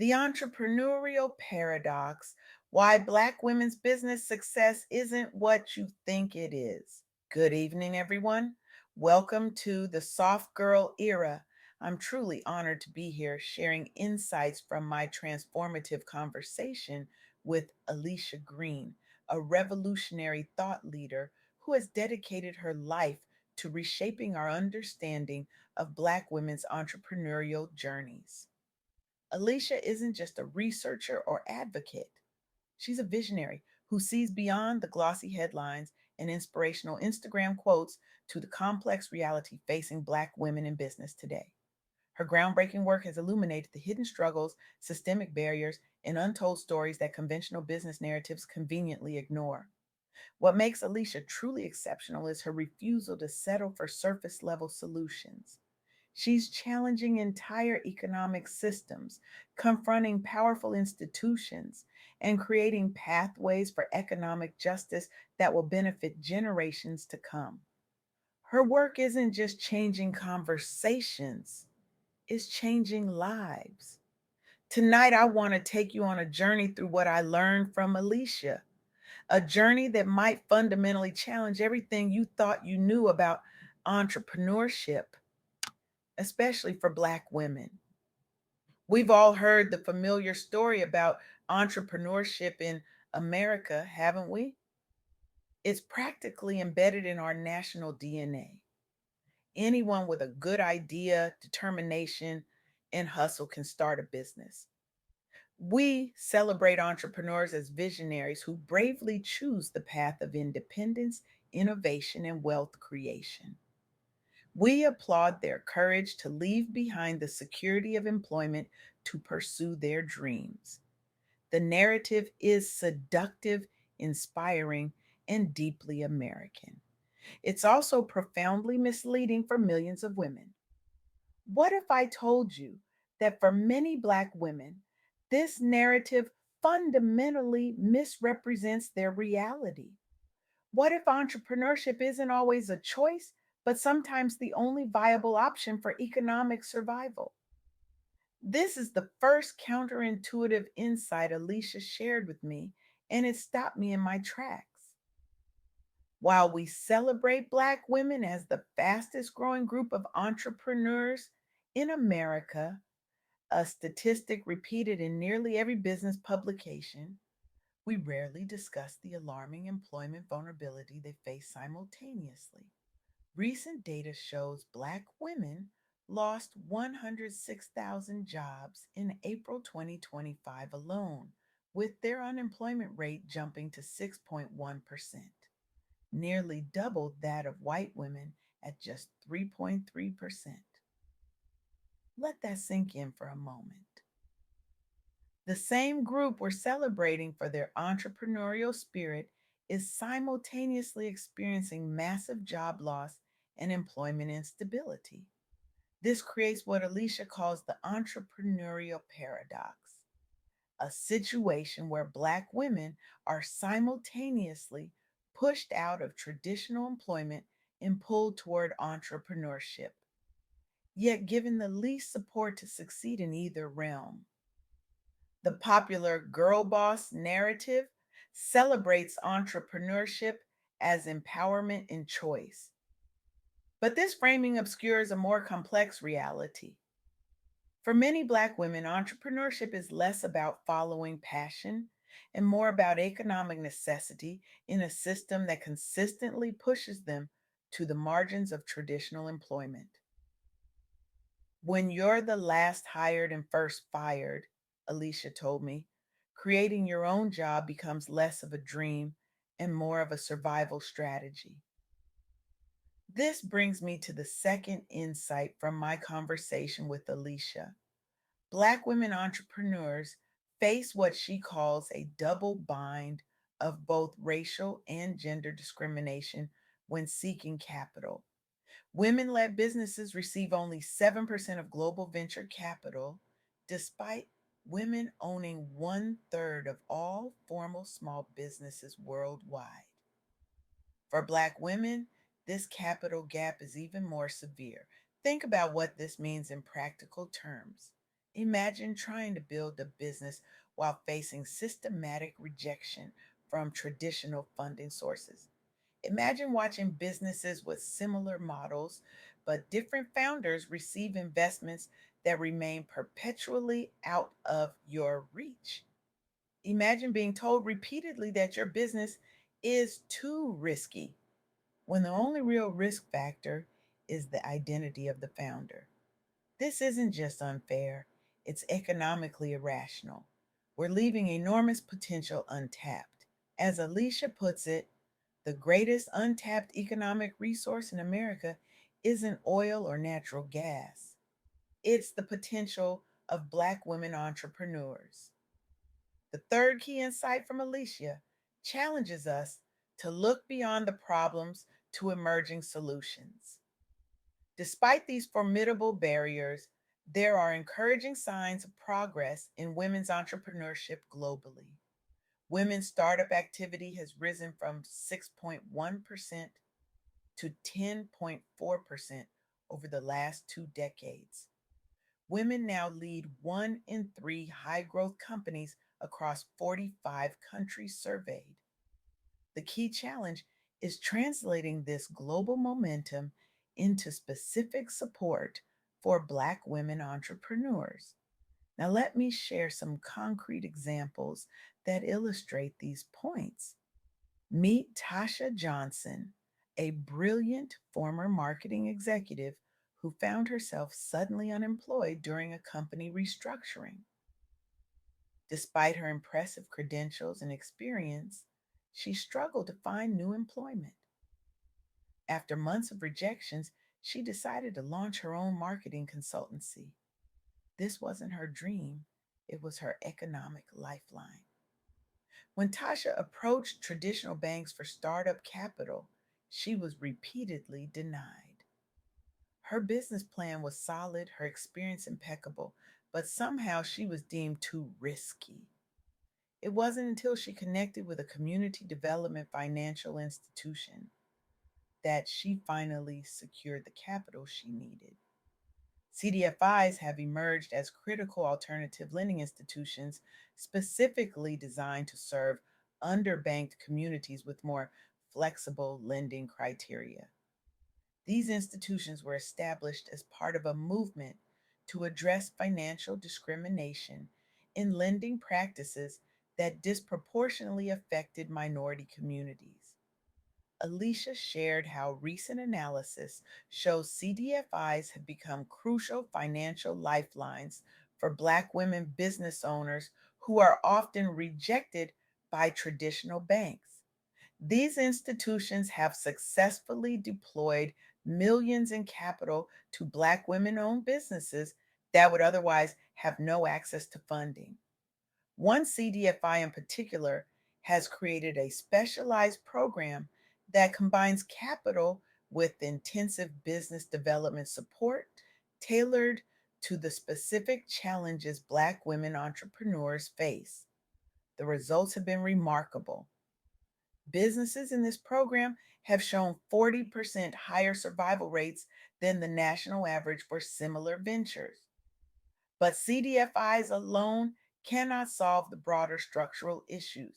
The entrepreneurial paradox, why Black women's business success isn't what you think it is. Good evening, everyone. Welcome to the soft girl era. I'm truly honored to be here sharing insights from my transformative conversation with Alicia Green, a revolutionary thought leader who has dedicated her life to reshaping our understanding of Black women's entrepreneurial journeys. Alicia isn't just a researcher or advocate. She's a visionary who sees beyond the glossy headlines and inspirational Instagram quotes to the complex reality facing Black women in business today. Her groundbreaking work has illuminated the hidden struggles, systemic barriers, and untold stories that conventional business narratives conveniently ignore. What makes Alicia truly exceptional is her refusal to settle for surface level solutions. She's challenging entire economic systems, confronting powerful institutions, and creating pathways for economic justice that will benefit generations to come. Her work isn't just changing conversations, it's changing lives. Tonight, I want to take you on a journey through what I learned from Alicia, a journey that might fundamentally challenge everything you thought you knew about entrepreneurship, especially for Black women. We've all heard the familiar story about entrepreneurship in America, haven't we? It's practically embedded in our national DNA. Anyone with a good idea, determination, and hustle can start a business. We celebrate entrepreneurs as visionaries who bravely choose the path of independence, innovation, and wealth creation. We applaud their courage to leave behind the security of employment to pursue their dreams. The narrative is seductive, inspiring, and deeply American. It's also profoundly misleading for millions of women. What if I told you that for many Black women, this narrative fundamentally misrepresents their reality? What if entrepreneurship isn't always a choice, but sometimes the only viable option for economic survival? This is the first counterintuitive insight Alicia shared with me, and it stopped me in my tracks. While we celebrate Black women as the fastest growing group of entrepreneurs in America, a statistic repeated in nearly every business publication, we rarely discuss the alarming employment vulnerability they face simultaneously. Recent data shows Black women lost 106,000 jobs in April 2025 alone, with their unemployment rate jumping to 6.1%, nearly double that of white women at just 3.3%. Let that sink in for a moment. The same group we're celebrating for their entrepreneurial spirit is simultaneously experiencing massive job loss and employment instability. This creates what Alicia calls the entrepreneurial paradox, a situation where Black women are simultaneously pushed out of traditional employment and pulled toward entrepreneurship, yet given the least support to succeed in either realm. The popular girl boss narrative celebrates entrepreneurship as empowerment and choice. But this framing obscures a more complex reality. For many Black women, entrepreneurship is less about following passion and more about economic necessity in a system that consistently pushes them to the margins of traditional employment. When you're the last hired and first fired, Alicia told me, creating your own job becomes less of a dream and more of a survival strategy. This brings me to the second insight from my conversation with Alicia. Black women entrepreneurs face what she calls a double bind of both racial and gender discrimination when seeking capital. Women led businesses receive only 7% of global venture capital, despite women owning one third of all formal small businesses worldwide. For Black women, this capital gap is even more severe. Think about what this means in practical terms. Imagine trying to build a business while facing systematic rejection from traditional funding sources. Imagine watching businesses with similar models, but different founders receive investments that remain perpetually out of your reach. Imagine being told repeatedly that your business is too risky when the only real risk factor is the identity of the founder. This isn't just unfair, it's economically irrational. We're leaving enormous potential untapped. As Alicia puts it, the greatest untapped economic resource in America isn't oil or natural gas. It's the potential of Black women entrepreneurs. The third key insight from Alicia challenges us to look beyond the problems to emerging solutions. Despite these formidable barriers, there are encouraging signs of progress in women's entrepreneurship globally. Women's startup activity has risen from 6.1% to 10.4% over the last 2 decades. Women now lead 1 in 3 high growth companies across 45 countries surveyed. The key challenge is translating this global momentum into specific support for Black women entrepreneurs. Now, let me share some concrete examples that illustrate these points. Meet Tasha Johnson, a brilliant former marketing executive who found herself suddenly unemployed during a company restructuring. Despite her impressive credentials and experience, she struggled to find new employment. After months of rejections, she decided to launch her own marketing consultancy. This wasn't her dream, it was her economic lifeline. When Tasha approached traditional banks for startup capital, she was repeatedly denied. Her business plan was solid, her experience impeccable, but somehow she was deemed too risky. It wasn't until she connected with a community development financial institution that she finally secured the capital she needed. CDFIs have emerged as critical alternative lending institutions specifically designed to serve underbanked communities with more flexible lending criteria. These institutions were established as part of a movement to address financial discrimination in lending practices that disproportionately affected minority communities. Alicia shared how recent analysis shows CDFIs have become crucial financial lifelines for Black women business owners who are often rejected by traditional banks. These institutions have successfully deployed millions in capital to Black women owned businesses that would otherwise have no access to funding. One CDFI in particular has created a specialized program that combines capital with intensive business development support tailored to the specific challenges Black women entrepreneurs face. The results have been remarkable. Businesses in this program have shown 40% higher survival rates than the national average for similar ventures. But CDFIs alone cannot solve the broader structural issues.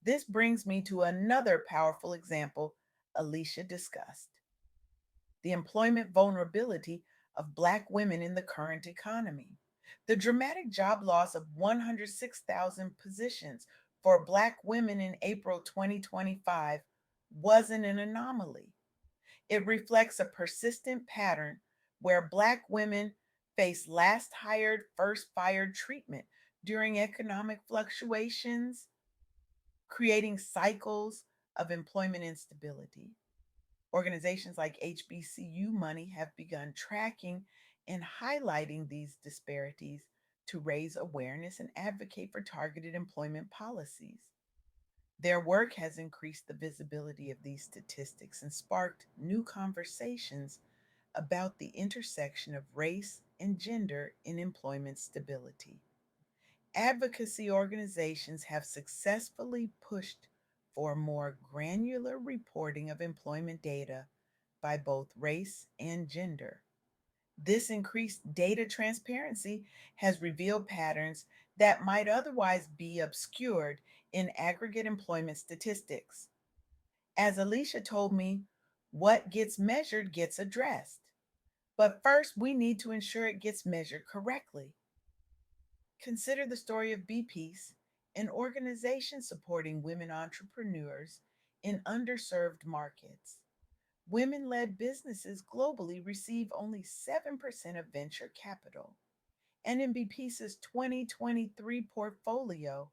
This brings me to another powerful example Alicia discussed: the employment vulnerability of Black women in the current economy. The dramatic job loss of 106,000 positions for Black women in April 2025 wasn't an anomaly. It reflects a persistent pattern where Black women face last hired, first fired treatment during economic fluctuations, creating cycles of employment instability. Organizations like HBCU Money have begun tracking and highlighting these disparities to raise awareness and advocate for targeted employment policies. Their work has increased the visibility of these statistics and sparked new conversations about the intersection of race and gender in employment stability. Advocacy organizations have successfully pushed for more granular reporting of employment data by both race and gender. This increased data transparency has revealed patterns that might otherwise be obscured in aggregate employment statistics. As Alicia told me, what gets measured gets addressed. But first, we need to ensure it gets measured correctly. Consider the story of Be Peace, an organization supporting women entrepreneurs in underserved markets. Women led businesses globally receive only 7% of venture capital. And in Be Peace's 2023 portfolio,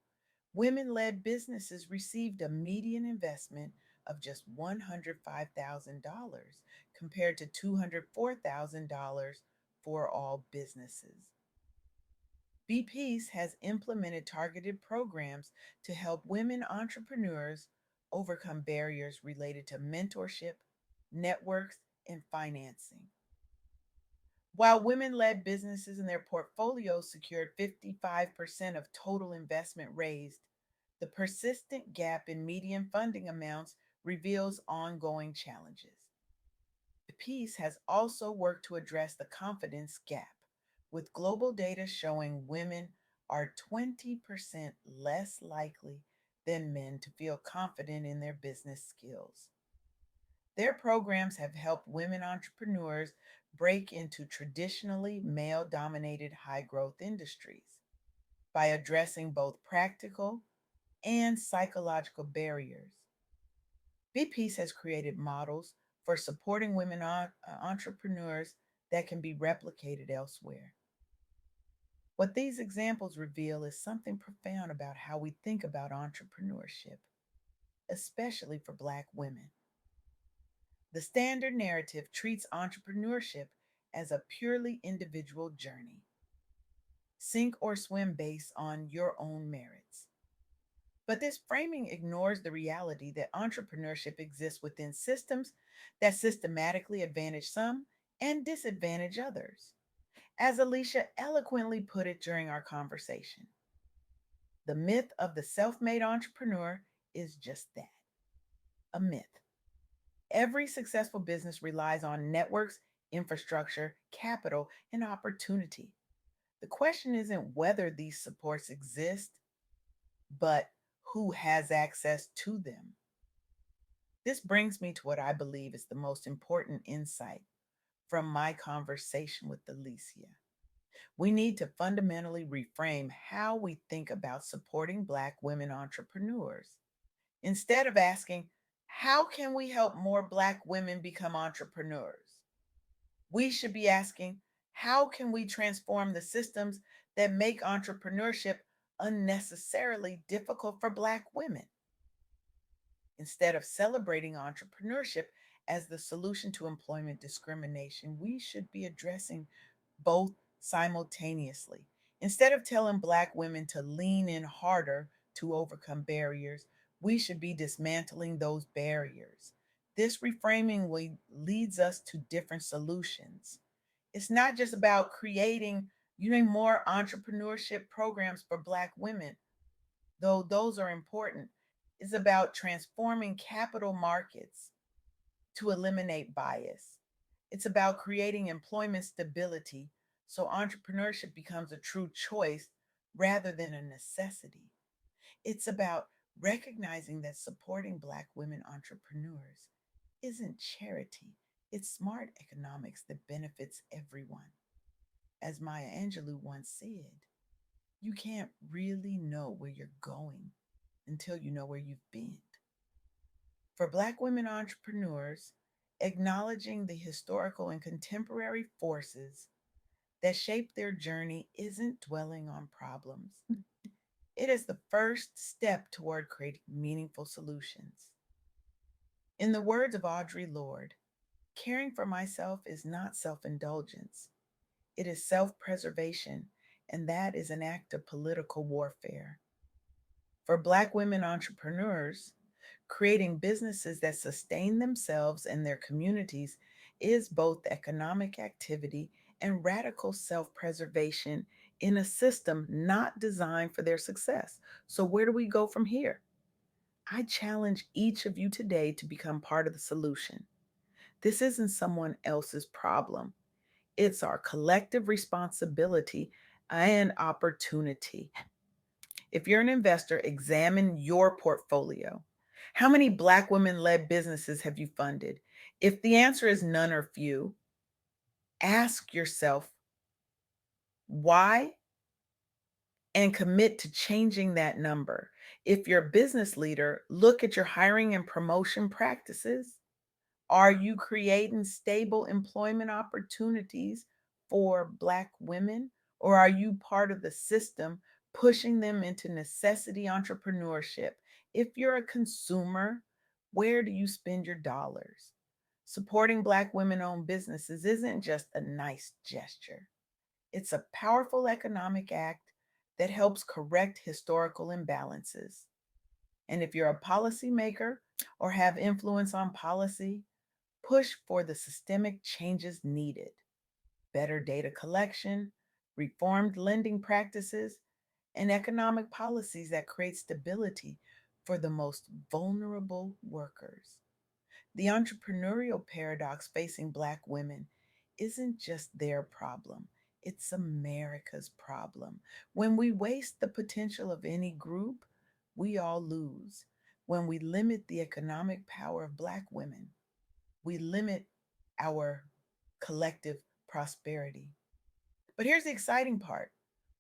women led businesses received a median investment of just $105,000 compared to $204,000 for all businesses. Be Peace has implemented targeted programs to help women entrepreneurs overcome barriers related to mentorship, networks, and financing. While women led businesses in their portfolios secured 55% of total investment raised, the persistent gap in median funding amounts reveals ongoing challenges. The piece has also worked to address the confidence gap, with global data showing women are 20% less likely than men to feel confident in their business skills. Their programs have helped women entrepreneurs break into traditionally male dominated high growth industries by addressing both practical and psychological barriers. BPeace has created models for supporting women entrepreneurs that can be replicated elsewhere. What these examples reveal is something profound about how we think about entrepreneurship, especially for Black women. The standard narrative treats entrepreneurship as a purely individual journey, sink or swim based on your own merits. But this framing ignores the reality that entrepreneurship exists within systems that systematically advantage some and disadvantage others. As Alicia eloquently put it during our conversation, the myth of the self made entrepreneur is just that, a myth. Every successful business relies on networks, infrastructure, capital, and opportunity. The question isn't whether these supports exist, but who has access to them. This brings me to what I believe is the most important insight from my conversation with Alicia. We need to fundamentally reframe how we think about supporting Black women entrepreneurs. Instead of asking, how can we help more Black women become entrepreneurs? We should be asking, how can we transform the systems that make entrepreneurship unnecessarily difficult for Black women? Instead of celebrating entrepreneurship as the solution to employment discrimination, we should be addressing both simultaneously. Instead of telling Black women to lean in harder to overcome barriers, we should be dismantling those barriers. This reframing leads us to different solutions. It's not just about creating more entrepreneurship programs for Black women, though those are important. It's about transforming capital markets to eliminate bias. It's about creating employment stability so entrepreneurship becomes a true choice rather than a necessity. It's about recognizing that supporting Black women entrepreneurs isn't charity, it's smart economics that benefits everyone. As Maya Angelou once said, you can't really know where you're going until you know where you've been. For Black women entrepreneurs, acknowledging the historical and contemporary forces that shape their journey isn't dwelling on problems. It is the first step toward creating meaningful solutions. In the words of Audre Lorde, caring for myself is not self indulgence, it is self preservation, and that is an act of political warfare. For Black women entrepreneurs, creating businesses that sustain themselves and their communities is both economic activity and radical self preservation in a system not designed for their success. So, where do we go from here? I challenge each of you today to become part of the solution. This isn't someone else's problem, It's our collective responsibility and opportunity. If you're an investor, examine your portfolio. How many Black women led businesses have you funded? If the answer is none or few, ask yourself why and commit to changing that number. If you're a business leader, look at your hiring and promotion practices. Are you creating stable employment opportunities for Black women? Or are you part of the system pushing them into necessity entrepreneurship? If you're a consumer, where do you spend your dollars? Supporting Black women owned businesses isn't just a nice gesture, it's a powerful economic act that helps correct historical imbalances. And if you're a policymaker or have influence on policy, push for the systemic changes needed: better data collection, reformed lending practices, and economic policies that create stability for the most vulnerable workers. The entrepreneurial paradox facing Black women isn't just their problem, it's America's problem. When we waste the potential of any group, we all lose. When we limit the economic power of Black women, we limit our collective prosperity. But here's the exciting part: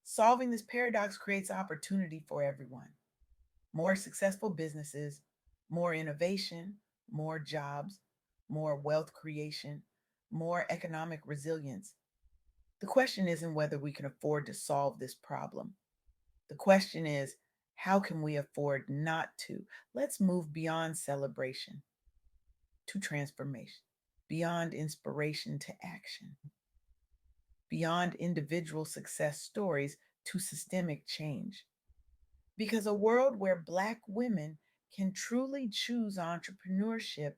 solving this paradox creates opportunity for everyone. More successful businesses, more innovation, more jobs, more wealth creation, more economic resilience. The question isn't whether we can afford to solve this problem. The question is, how can we afford not to? Let's move beyond celebration to transformation, beyond inspiration to action, beyond individual success stories to systemic change. Because a world where Black women can truly choose entrepreneurship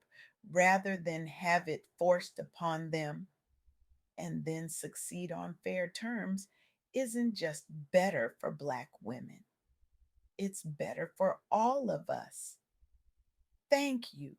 rather than have it forced upon them and then succeed on fair terms isn't just better for Black women, it's better for all of us. Thank you